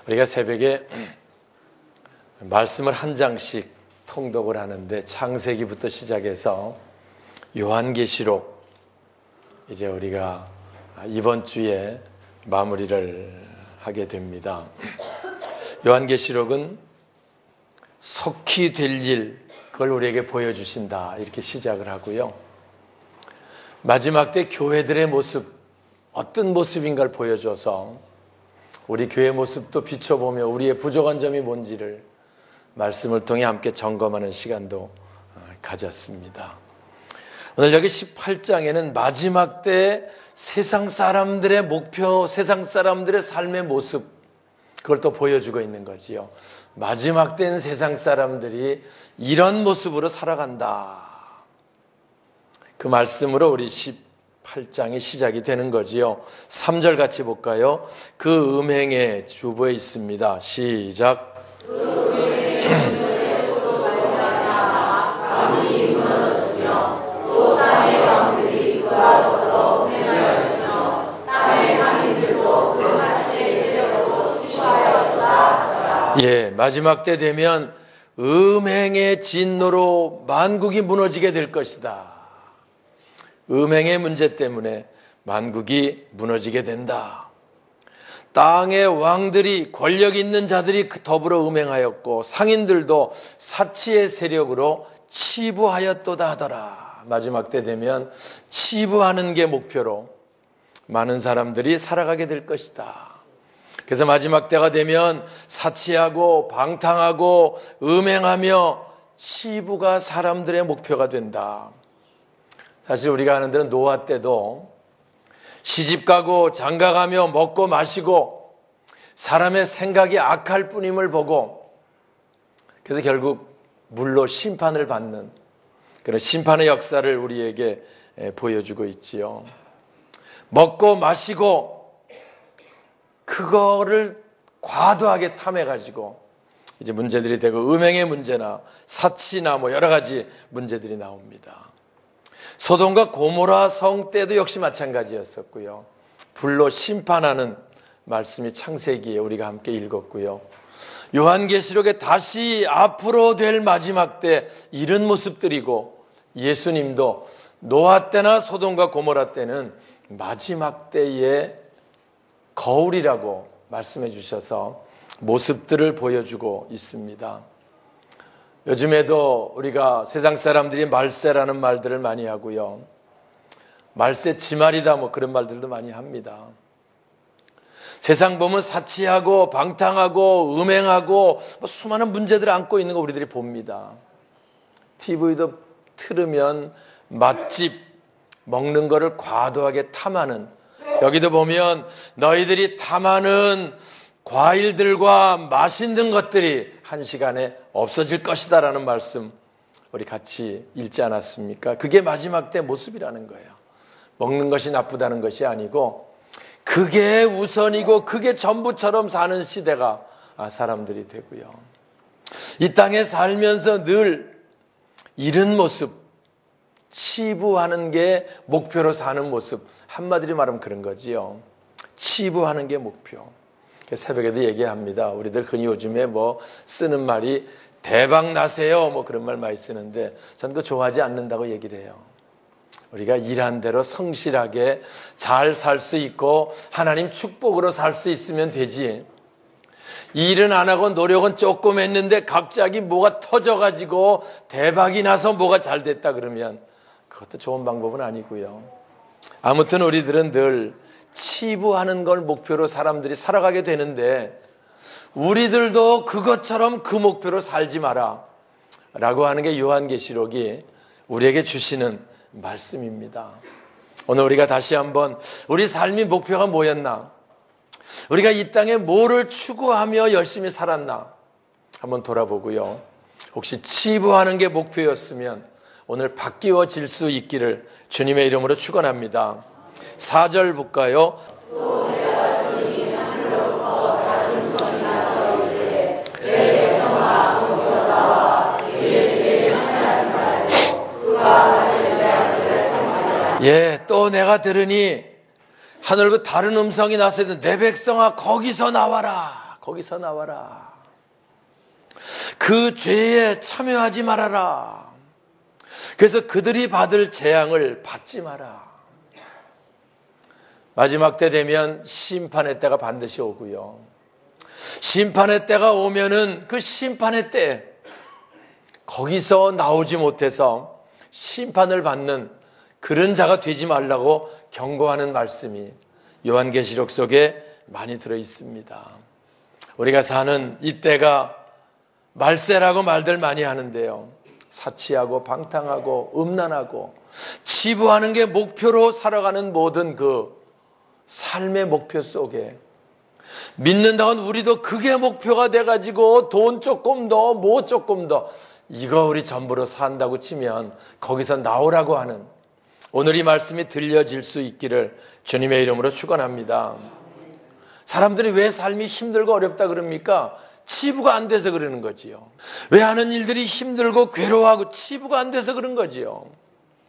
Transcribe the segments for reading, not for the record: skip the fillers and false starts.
우리가 새벽에 말씀을 한 장씩 통독을 하는데 창세기부터 시작해서 요한계시록 이제 우리가 이번 주에 마무리를 하게 됩니다. 요한계시록은 속히 될 일, 그걸 우리에게 보여주신다 이렇게 시작을 하고요. 마지막 때 교회들의 모습, 어떤 모습인가를 보여줘서 우리 교회 모습도 비춰보며 우리의 부족한 점이 뭔지를 말씀을 통해 함께 점검하는 시간도 가졌습니다. 오늘 여기 18장에는 마지막 때 세상 사람들의 목표, 세상 사람들의 삶의 모습, 그걸 또 보여주고 있는 거지요. 마지막 때는 세상 사람들이 이런 모습으로 살아간다. 그 말씀으로 우리 18장이 시작이 되는 거지요. 3절 같이 볼까요? 그 음행의 주보에 있습니다. 시작. 예, 마지막 때 되면 음행의 진노로 만국이 무너지게 될 것이다. 음행의 문제 때문에 만국이 무너지게 된다. 땅의 왕들이, 권력 있는 자들이 더불어 음행하였고 상인들도 사치의 세력으로 치부하였도다 하더라. 마지막 때 되면 치부하는 게 목표로 많은 사람들이 살아가게 될 것이다. 그래서 마지막 때가 되면 사치하고 방탕하고 음행하며 치부가 사람들의 목표가 된다. 사실 우리가 아는 대로 노아 때도 시집가고 장가가며 먹고 마시고 사람의 생각이 악할 뿐임을 보고 그래서 결국 물로 심판을 받는 그런 심판의 역사를 우리에게 보여주고 있지요. 먹고 마시고 그거를 과도하게 탐해가지고 이제 문제들이 되고 음행의 문제나 사치나 뭐 여러 가지 문제들이 나옵니다. 소돔과 고모라 성 때도 역시 마찬가지였었고요. 불로 심판하는 말씀이 창세기에 우리가 함께 읽었고요. 요한계시록에 다시 앞으로 될 마지막 때 이런 모습들이고 예수님도 노아 때나 소돔과 고모라 때는 마지막 때의 거울이라고 말씀해 주셔서 모습들을 보여주고 있습니다. 요즘에도 우리가 세상 사람들이 말세라는 말들을 많이 하고요. 말세 지말이다 뭐 그런 말들도 많이 합니다. 세상 보면 사치하고 방탕하고 음행하고 뭐 수많은 문제들을 안고 있는 거 우리들이 봅니다. TV도 틀으면 맛집, 먹는 거를 과도하게 탐하는, 여기도 보면 너희들이 탐하는 과일들과 맛있는 것들이 한 시간에 없어질 것이다 라는 말씀 우리 같이 읽지 않았습니까? 그게 마지막 때 모습이라는 거예요. 먹는 것이 나쁘다는 것이 아니고 그게 우선이고 그게 전부처럼 사는 시대가 사람들이 되고요. 이 땅에 살면서 늘 이런 모습, 치부하는 게 목표로 사는 모습, 한마디로 말하면 그런 거지요. 치부하는 게 목표. 새벽에도 얘기합니다. 우리들 흔히 요즘에 뭐 쓰는 말이 대박 나세요 뭐 그런 말 많이 쓰는데 전 그거 좋아하지 않는다고 얘기를 해요. 우리가 일한 대로 성실하게 잘 살 수 있고 하나님 축복으로 살 수 있으면 되지, 일은 안 하고 노력은 조금 했는데 갑자기 뭐가 터져가지고 대박이 나서 뭐가 잘 됐다 그러면 그것도 좋은 방법은 아니고요. 아무튼 우리들은 늘 치부하는 걸 목표로 사람들이 살아가게 되는데 우리들도 그것처럼 그 목표로 살지 마라 라고 하는 게 요한계시록이 우리에게 주시는 말씀입니다. 오늘 우리가 다시 한번 우리 삶의 목표가 뭐였나, 우리가 이 땅에 뭐를 추구하며 열심히 살았나 한번 돌아보고요. 혹시 치부하는 게 목표였으면 오늘 바뀌어질 수 있기를 주님의 이름으로 축원합니다. 4절 볼까요? 예, 또 내가 들으니 하늘로 다른 음성이 나서야 내 백성아 거기서 나와라. 거기서 나와라. 그 죄에 참여하지 말아라. 그래서 그들이 받을 재앙을 받지 마라. 마지막 때 되면 심판의 때가 반드시 오고요. 심판의 때가 오면은 그 심판의 때 거기서 나오지 못해서 심판을 받는 그런 자가 되지 말라고 경고하는 말씀이 요한계시록 속에 많이 들어 있습니다. 우리가 사는 이 때가 말세라고 말들 많이 하는데요. 사치하고 방탕하고 음란하고 치부하는 게 목표로 살아가는 모든 그 삶의 목표 속에 믿는다면 우리도 그게 목표가 돼가지고 돈 조금 더, 뭐 조금 더 이거 우리 전부로 산다고 치면 거기서 나오라고 하는 오늘 이 말씀이 들려질 수 있기를 주님의 이름으로 축원합니다. 사람들이 왜 삶이 힘들고 어렵다 그럽니까? 치부가 안 돼서 그러는 거지요. 왜 하는 일들이 힘들고 괴로워하고 치부가 안 돼서 그런 거지요.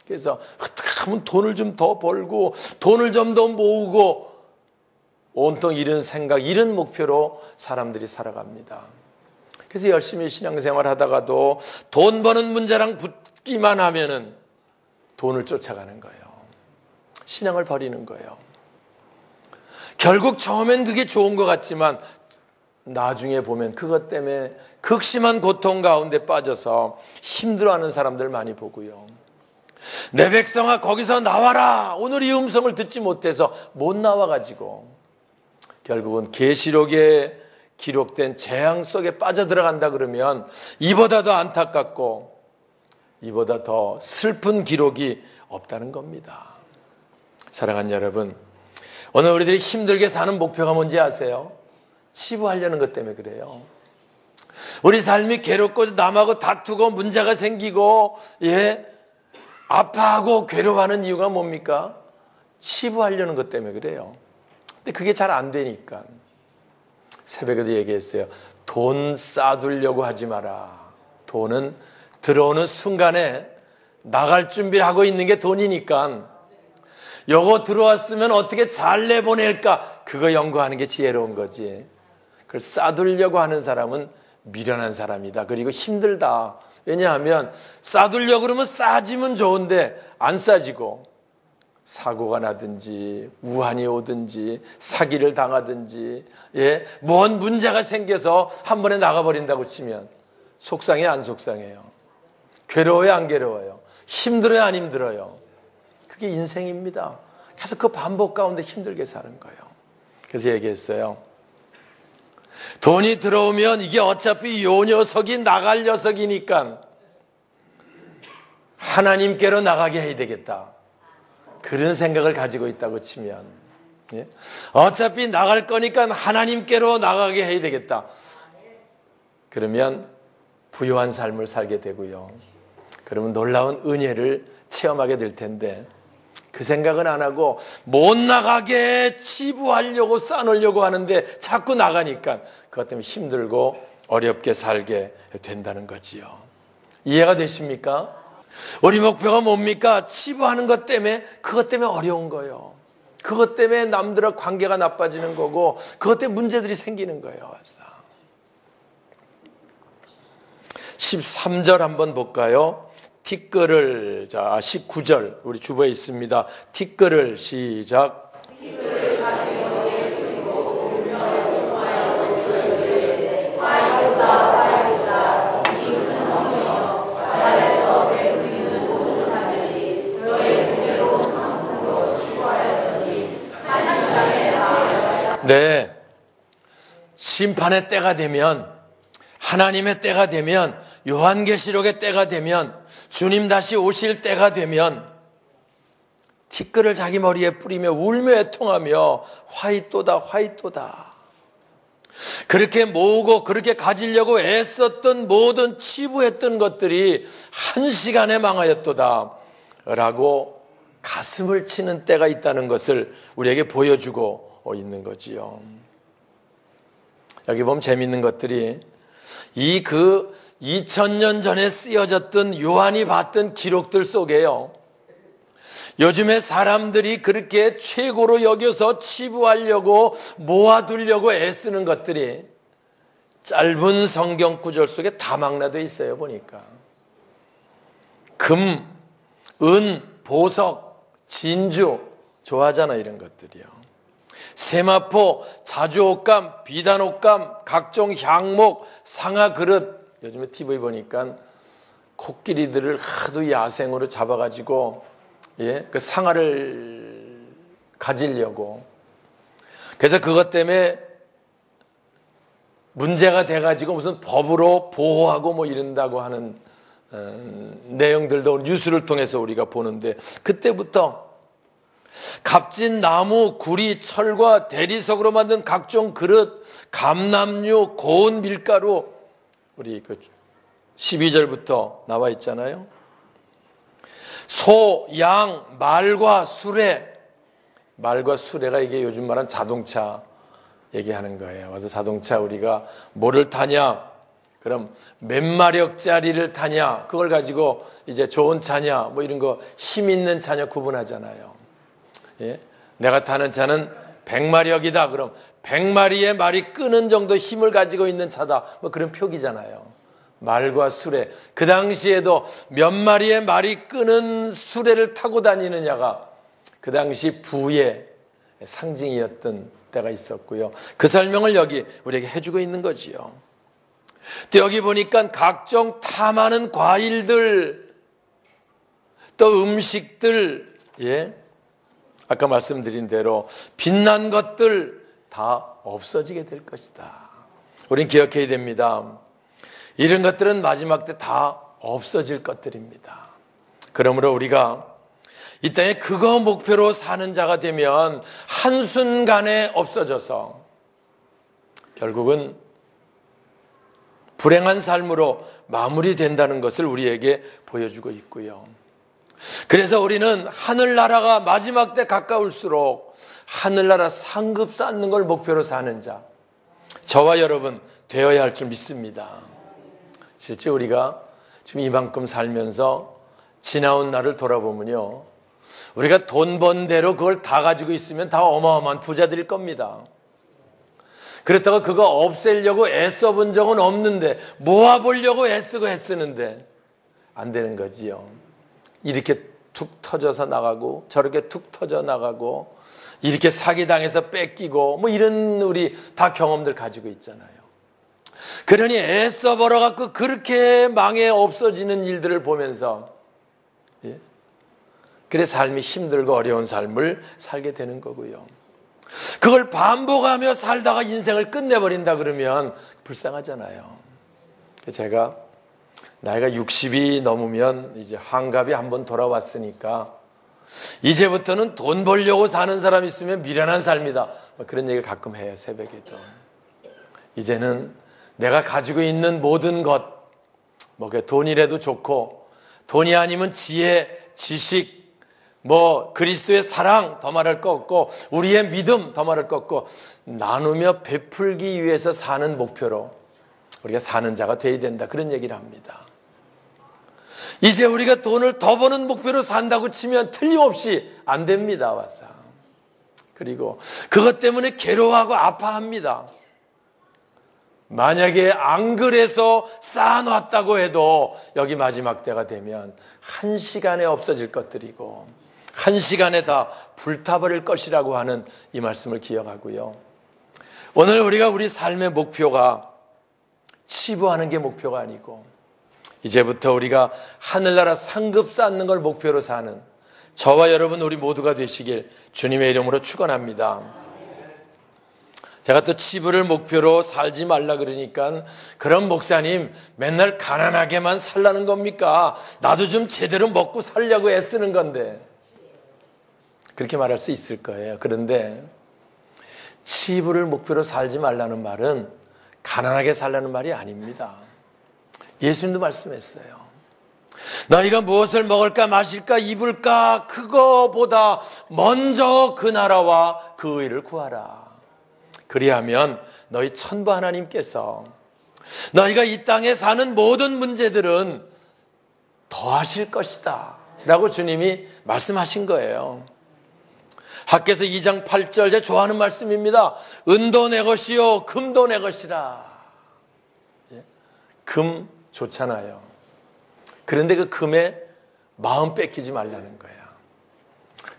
그래서 어떻게 하면 돈을 좀 더 벌고 돈을 좀 더 모으고 온통 이런 생각, 이런 목표로 사람들이 살아갑니다. 그래서 열심히 신앙생활 하다가도 돈 버는 문제랑 붙기만 하면은 돈을 쫓아가는 거예요. 신앙을 버리는 거예요. 결국 처음엔 그게 좋은 것 같지만 나중에 보면 그것 때문에 극심한 고통 가운데 빠져서 힘들어하는 사람들 많이 보고요. 내 백성아 거기서 나와라. 오늘 이 음성을 듣지 못해서 못 나와가지고 결국은 계시록에 기록된 재앙 속에 빠져들어간다 그러면 이보다 더 안타깝고 이보다 더 슬픈 기록이 없다는 겁니다. 사랑하는 여러분, 오늘 우리들이 힘들게 사는 목표가 뭔지 아세요? 치부하려는 것 때문에 그래요. 우리 삶이 괴롭고 남하고 다투고 문제가 생기고 아파하고 괴로워하는 이유가 뭡니까? 치부하려는 것 때문에 그래요. 근데 그게 잘 안 되니까 새벽에도 얘기했어요. 돈 쌓아두려고 하지 마라. 돈은 들어오는 순간에 나갈 준비를 하고 있는 게 돈이니까 요거 들어왔으면 어떻게 잘 내보낼까? 그거 연구하는 게 지혜로운 거지. 그걸 쌓아두려고 하는 사람은 미련한 사람이다. 그리고 힘들다. 왜냐하면 쌓아두려고 그러면 쌓아지면 좋은데 안 쌓아지고 사고가 나든지 우환이 오든지 사기를 당하든지 뭔 문제가 생겨서 한 번에 나가버린다고 치면 속상해 안 속상해요? 괴로워요 안 괴로워요? 힘들어요 안 힘들어요? 그게 인생입니다. 계속 그 반복 가운데 힘들게 사는 거예요. 그래서 얘기했어요. 돈이 들어오면 이게 어차피 요 녀석이 나갈 녀석이니까 하나님께로 나가게 해야 되겠다. 그런 생각을 가지고 있다고 치면 어차피 나갈 거니까 하나님께로 나가게 해야 되겠다. 그러면 부유한 삶을 살게 되고요. 그러면 놀라운 은혜를 체험하게 될 텐데 그 생각은 안 하고 못 나가게 치부하려고 쌓아놓으려고 하는데 자꾸 나가니까 그것 때문에 힘들고 어렵게 살게 된다는 거지요. 이해가 되십니까? 우리 목표가 뭡니까? 치부하는 것 때문에 그것 때문에 어려운 거예요. 그것 때문에 남들과 관계가 나빠지는 거고 그것 때문에 문제들이 생기는 거예요. 13절 한번 볼까요? 티끌을, 자 19절 우리 주보에 있습니다. 티끌을 시작. 네, 심판의 때가 되면 하나님의 때가 되면 요한계시록의 때가 되면 주님 다시 오실 때가 되면 티끌을 자기 머리에 뿌리며 울며 애통하며 화이또다 화이또다. 그렇게 모으고 그렇게 가지려고 애썼던 모든 치부했던 것들이 한시간에 망하였도다 라고 가슴을 치는 때가 있다는 것을 우리에게 보여주고 있는 거지요. 여기 보면 재미있는 것들이 2000년 전에 쓰여졌던 요한이 봤던 기록들 속에요. 요즘에 사람들이 그렇게 최고로 여겨서 치부하려고 모아두려고 애쓰는 것들이 짧은 성경 구절 속에 다 망라되어 있어요. 보니까 금, 은, 보석, 진주 좋아하잖아. 이런 것들이요. 세마포, 자주옷감, 비단옷감, 각종 향목, 상아 그릇. 요즘에 TV 보니까 코끼리들을 하도 야생으로 잡아가지고 그 상아를 가지려고. 그래서 그것 때문에 문제가 돼가지고 무슨 법으로 보호하고 뭐 이런다고 하는 내용들도 뉴스를 통해서 우리가 보는데, 그때부터 값진 나무, 구리, 철과 대리석으로 만든 각종 그릇, 감람류, 고운 밀가루, 우리 그 12절부터 나와 있잖아요. 소, 양, 말과 수레. 말과 수레가 이게 요즘 말한 자동차 얘기하는 거예요. 그래서 자동차 우리가 뭐를 타냐? 그럼 몇 마력짜리를 타냐? 그걸 가지고 이제 좋은 차냐? 뭐 이런 거 힘 있는 차냐 구분하잖아요. 예? 내가 타는 차는 100마력이다. 그럼 100마리의 말이 끄는 정도 힘을 가지고 있는 차다. 뭐 그런 표기잖아요. 말과 수레. 그 당시에도 몇 마리의 말이 끄는 수레를 타고 다니느냐가 그 당시 부의 상징이었던 때가 있었고요. 그 설명을 여기 우리에게 해주고 있는 거지요. 또 여기 보니까 각종 탐하는 과일들, 또 음식들, 예? 아까 말씀드린 대로 빛난 것들 다 없어지게 될 것이다. 우린 기억해야 됩니다. 이런 것들은 마지막 때 다 없어질 것들입니다. 그러므로 우리가 이 땅에 그거 목표로 사는 자가 되면 한순간에 없어져서 결국은 불행한 삶으로 마무리된다는 것을 우리에게 보여주고 있고요. 그래서 우리는 하늘나라가 마지막 때 가까울수록 하늘나라 상급 쌓는 걸 목표로 사는 자, 저와 여러분 되어야 할 줄 믿습니다. 실제 우리가 지금 이만큼 살면서 지나온 날을 돌아보면요, 우리가 돈 번 대로 그걸 다 가지고 있으면 다 어마어마한 부자들일 겁니다. 그렇다고 그거 없애려고 애써 본 적은 없는데, 모아보려고 애쓰고 애쓰는데 안 되는 거지요. 이렇게 툭 터져서 나가고 저렇게 툭 터져 나가고 이렇게 사기당해서 뺏기고 뭐 이런 우리 다 경험들 가지고 있잖아요. 그러니 애써 벌어갖고 그렇게 망해 없어지는 일들을 보면서 그래 삶이 힘들고 어려운 삶을 살게 되는 거고요. 그걸 반복하며 살다가 인생을 끝내버린다 그러면 불쌍하잖아요. 제가 나이가 60이 넘으면 이제 환갑이 한번 돌아왔으니까 이제부터는 돈 벌려고 사는 사람 있으면 미련한 삶이다, 그런 얘기를 가끔 해요. 새벽에도. 이제는 내가 가지고 있는 모든 것, 뭐 돈이라도 좋고, 돈이 아니면 지혜, 지식, 뭐 그리스도의 사랑 더 말할 거 없고, 우리의 믿음 더 말할 거 없고, 나누며 베풀기 위해서 사는 목표로 우리가 사는 자가 되어야 된다, 그런 얘기를 합니다. 이제 우리가 돈을 더 버는 목표로 산다고 치면 틀림없이 안 됩니다. 와서. 그리고 그것 때문에 괴로워하고 아파합니다. 만약에 안 그래서 쌓아놨다고 해도 여기 마지막 때가 되면 한 시간에 없어질 것들이고 한 시간에 다 불타버릴 것이라고 하는 이 말씀을 기억하고요. 오늘 우리가 우리 삶의 목표가 치부하는 게 목표가 아니고 이제부터 우리가 하늘나라 상급 쌓는 걸 목표로 사는 저와 여러분 우리 모두가 되시길 주님의 이름으로 축원합니다. 제가 또 치부를 목표로 살지 말라 그러니까, 그런 목사님 맨날 가난하게만 살라는 겁니까? 나도 좀 제대로 먹고 살려고 애쓰는 건데, 그렇게 말할 수 있을 거예요. 그런데 치부를 목표로 살지 말라는 말은 가난하게 살라는 말이 아닙니다. 예수님도 말씀했어요. 너희가 무엇을 먹을까 마실까 입을까 그거보다 먼저 그 나라와 그 의를 구하라. 그리하면 너희 천부 하나님께서 너희가 이 땅에 사는 모든 문제들은 더하실 것이다 라고 주님이 말씀하신 거예요. 학개서 2장 8절, 제가 좋아하는 말씀입니다. 은도 내 것이요 금도 내 것이라. 금 좋잖아요. 그런데 그 금에 마음 뺏기지 말라는 거야.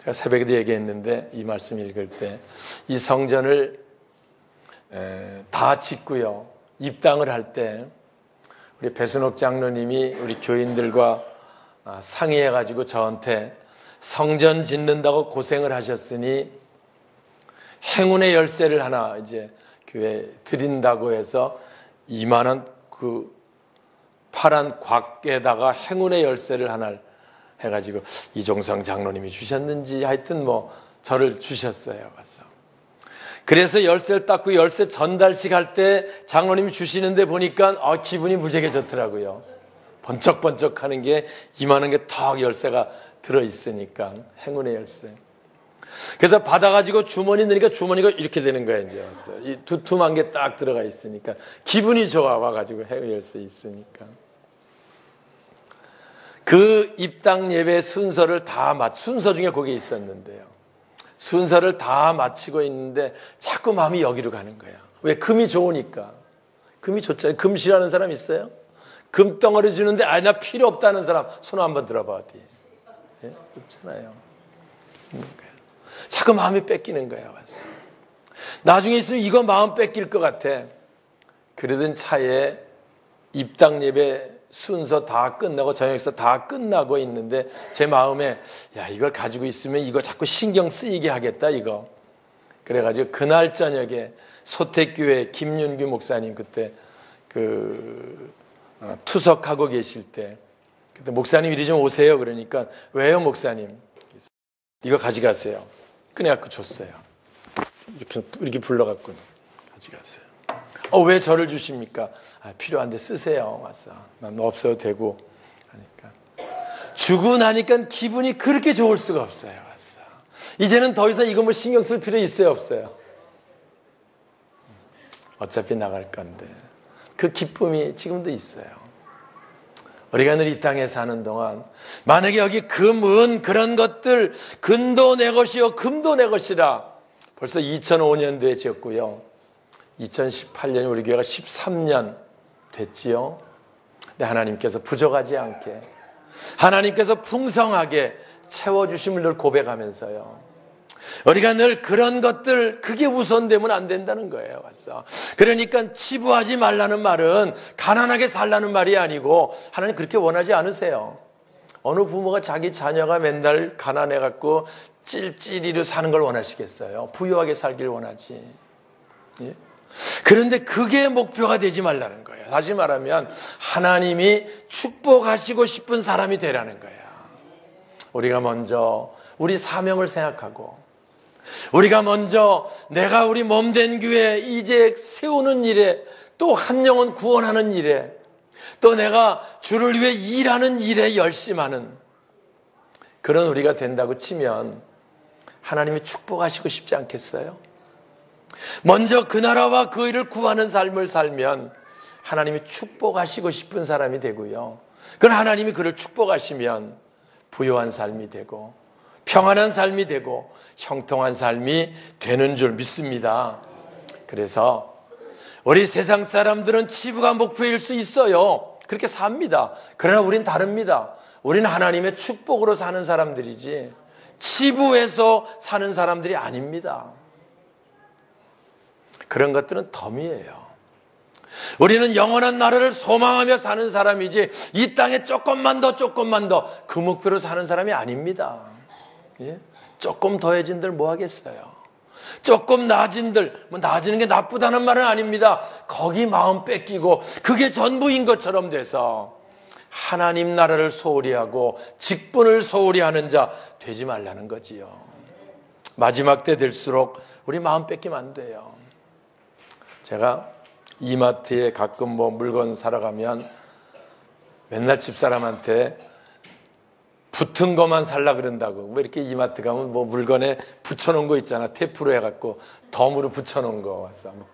제가 새벽에도 얘기했는데 이 말씀 읽을 때 이 성전을 다 짓고요, 입당을 할 때 우리 배순옥 장로님이 우리 교인들과 상의해가지고 저한테 성전 짓는다고 고생을 하셨으니 행운의 열쇠를 하나 이제 교회에 드린다고 해서 2만 원 그 파란 곽에다가 행운의 열쇠를 하나 해가지고 이종성 장로님이 주셨는지 하여튼 뭐 저를 주셨어요. 그래서 열쇠를 닦고 열쇠 전달식 할 때 장로님이 주시는데 보니까 기분이 무지하게 좋더라고요. 번쩍번쩍 하는 게 이만한 게 턱 열쇠가 들어있으니까 행운의 열쇠. 그래서 받아가지고 주머니 넣으니까 주머니가 이렇게 되는 거야. 이제 왔어요. 이 두툼한 게 딱 들어가 있으니까 기분이 좋아. 와가지고 행운의 열쇠 있으니까. 그 입당 예배 순서를 순서 중에 거기에 있었는데요, 순서를 다 마치고 있는데 자꾸 마음이 여기로 가는 거야. 왜? 금이 좋으니까. 금이 좋잖아요. 금 싫어하는 사람 있어요? 금덩어리 주는데 나 필요 없다는 사람 손 한번 들어봐. 어디? 예? 없잖아요. 자꾸 마음이 뺏기는 거야. 와서. 나중에 있으면 이거 마음 뺏길 것 같아. 그러던 차에 입당 예배 순서 다 끝나고 저녁에서 다 끝나고 있는데 제 마음에 이걸 가지고 있으면 이거 자꾸 신경 쓰이게 하겠다 이거. 그래가지고 그날 저녁에 소택교회 김윤규 목사님 그때 투석하고 계실 때 그때 목사님 이리 좀 오세요. 그러니까 왜요 목사님? 이거 가져가세요. 꺼내갖고 줬어요. 이렇게 불러갖고 가져갔어요. 왜 저를 주십니까? 필요한데 쓰세요. 왔어. 난 없어도 되고 하니까. 주고 나니까 기분이 그렇게 좋을 수가 없어요. 왔어. 이제는 더 이상 이거 뭐 신경 쓸 필요 있어요? 없어요? 어차피 나갈 건데. 그 기쁨이 지금도 있어요. 우리가 늘 이 땅에 사는 동안 만약에 여기 금, 은 그런 것들 금도 내 것이요 금도 내 것이라 벌써 2005년도에 지었고요. 2018년에 우리 교회가 13년 됐지요. 근데 하나님께서 부족하지 않게 하나님께서 풍성하게 채워주심을 늘 고백하면서요, 우리가 늘 그런 것들 그게 우선되면 안 된다는 거예요. 와서. 그러니까 치부하지 말라는 말은 가난하게 살라는 말이 아니고 하나님 그렇게 원하지 않으세요. 어느 부모가 자기 자녀가 맨날 가난해갖고 찔찔이로 사는 걸 원하시겠어요? 부유하게 살길 원하지. 예? 그런데 그게 목표가 되지 말라는 거예요. 다시 말하면 하나님이 축복하시고 싶은 사람이 되라는 거야. 우리가 먼저 우리 사명을 생각하고 우리가 먼저 내가 우리 몸된 교회 이제 세우는 일에 또 한 영혼 구원하는 일에 또 내가 주를 위해 일하는 일에 열심하는 그런 우리가 된다고 치면 하나님이 축복하시고 싶지 않겠어요? 먼저 그 나라와 그 일을 구하는 삶을 살면 하나님이 축복하시고 싶은 사람이 되고요. 그건 하나님이 그를 축복하시면 부유한 삶이 되고 평안한 삶이 되고 형통한 삶이 되는 줄 믿습니다. 그래서 우리 세상 사람들은 치부가 목표일 수 있어요. 그렇게 삽니다. 그러나 우린 다릅니다. 우리는 하나님의 축복으로 사는 사람들이지 치부해서 사는 사람들이 아닙니다. 그런 것들은 덤이에요. 우리는 영원한 나라를 소망하며 사는 사람이지 이 땅에 조금만 더 그 목표로 사는 사람이 아닙니다. 예? 조금 더해진들 뭐 하겠어요? 조금 나아진들, 뭐 나아지는 게 나쁘다는 말은 아닙니다. 거기 마음 뺏기고 그게 전부인 것처럼 돼서 하나님 나라를 소홀히 하고 직분을 소홀히 하는 자 되지 말라는 거지요. 마지막 때 될수록 우리 마음 뺏기면 안 돼요. 제가 이마트에 가끔 뭐 물건 사러 가면 맨날 집사람한테 붙은 것만 살라 그런다고. 뭐 이렇게 이마트 가면 뭐 물건에 붙여놓은 거 있잖아. 테이프로 해갖고 덤으로 붙여놓은 거 와서 뭐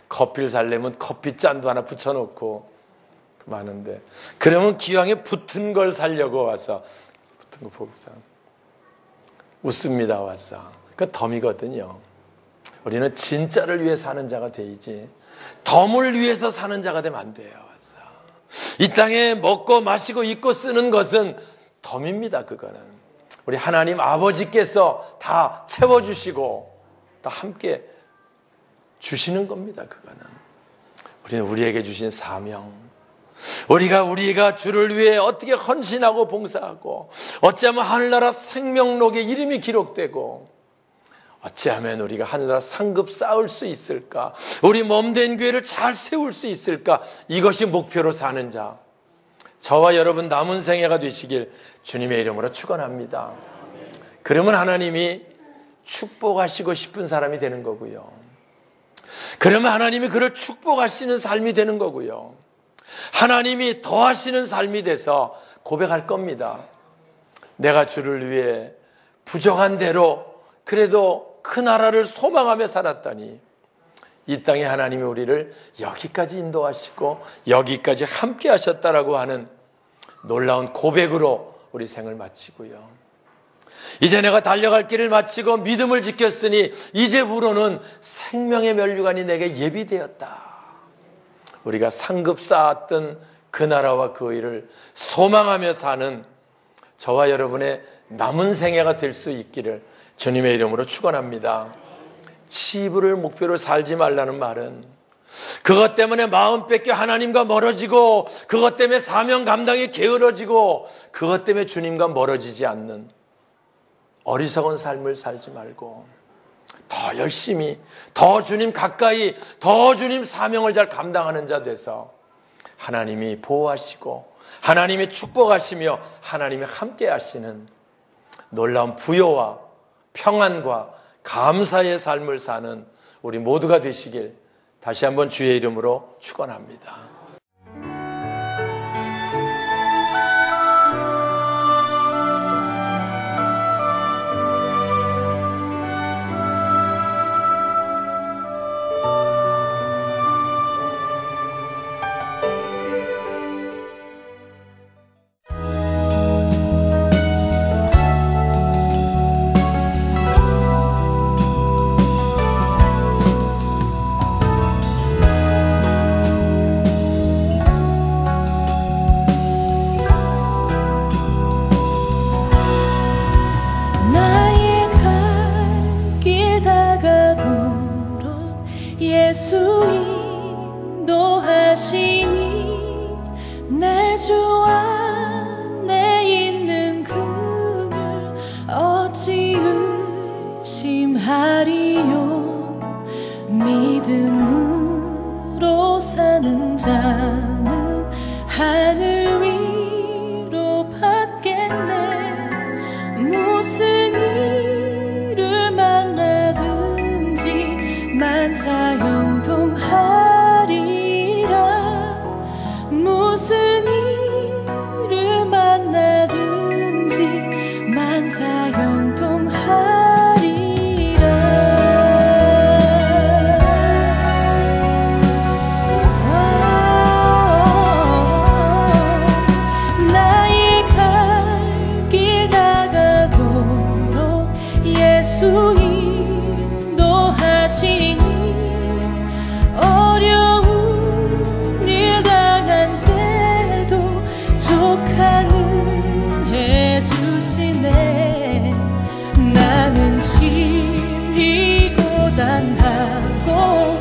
커피를 살려면 커피 잔도 하나 붙여놓고 많은데 그러면 기왕에 붙은 걸 살려고 와서 붙은 거 보고서 웃습니다. 와서 그 덤이거든요. 우리는 진짜를 위해 사는 자가 되지 덤을 위해서 사는 자가 되면 안 돼요. 와서. 이 땅에 먹고 마시고 입고 쓰는 것은 덤입니다. 그거는 우리 하나님 아버지께서 다 채워주시고 다 함께 주시는 겁니다. 그거는 우리는 우리에게 주신 사명, 우리가 주를 위해 어떻게 헌신하고 봉사하고, 어찌하면 하늘나라 생명록에 이름이 기록되고, 어찌하면 우리가 하늘나라 상급 쌓을 수 있을까, 우리 몸된 교회를 잘 세울 수 있을까, 이것이 목표로 사는 자, 저와 여러분 남은 생애가 되시길 주님의 이름으로 축원합니다. 그러면 하나님이 축복하시고 싶은 사람이 되는 거고요. 그러면 하나님이 그를 축복하시는 삶이 되는 거고요. 하나님이 더하시는 삶이 돼서 고백할 겁니다. 내가 주를 위해 부족한 대로 그래도 그 나라를 소망하며 살았더니 이 땅에 하나님이 우리를 여기까지 인도하시고 여기까지 함께 하셨다라고 하는 놀라운 고백으로 우리 생을 마치고요. 이제 내가 달려갈 길을 마치고 믿음을 지켰으니 이제부로는 생명의 면류관이 내게 예비되었다. 우리가 상급 쌓았던 그 나라와 그 의를 소망하며 사는 저와 여러분의 남은 생애가 될 수 있기를 주님의 이름으로 축원합니다. 치부를 목표로 살지 말라는 말은 그것 때문에 마음 뺏겨 하나님과 멀어지고, 그것 때문에 사명 감당이 게으러지고, 그것 때문에 주님과 멀어지지 않는 어리석은 삶을 살지 말고 더 열심히, 더 주님 가까이, 더 주님 사명을 잘 감당하는 자 돼서 하나님이 보호하시고 하나님이 축복하시며 하나님이 함께 하시는 놀라운 부요와 평안과 감사의 삶을 사는 우리 모두가 되시길 다시 한번 주의 이름으로 축원합니다. 예수 인도하시니 내 주 안에 있는 그늘 어찌 의심하리요. 믿음으로 사는 자는 하늘 위로 받겠네. 무슨 일을 만나든지 만사형통하리라. 무슨 일을 만나든지 만사형통하리라. 나의 갈 길 다가도록 예수 인도하시니 어려운 일 당한 때도 족한 은혜 주시네. 나는 심히 고단하고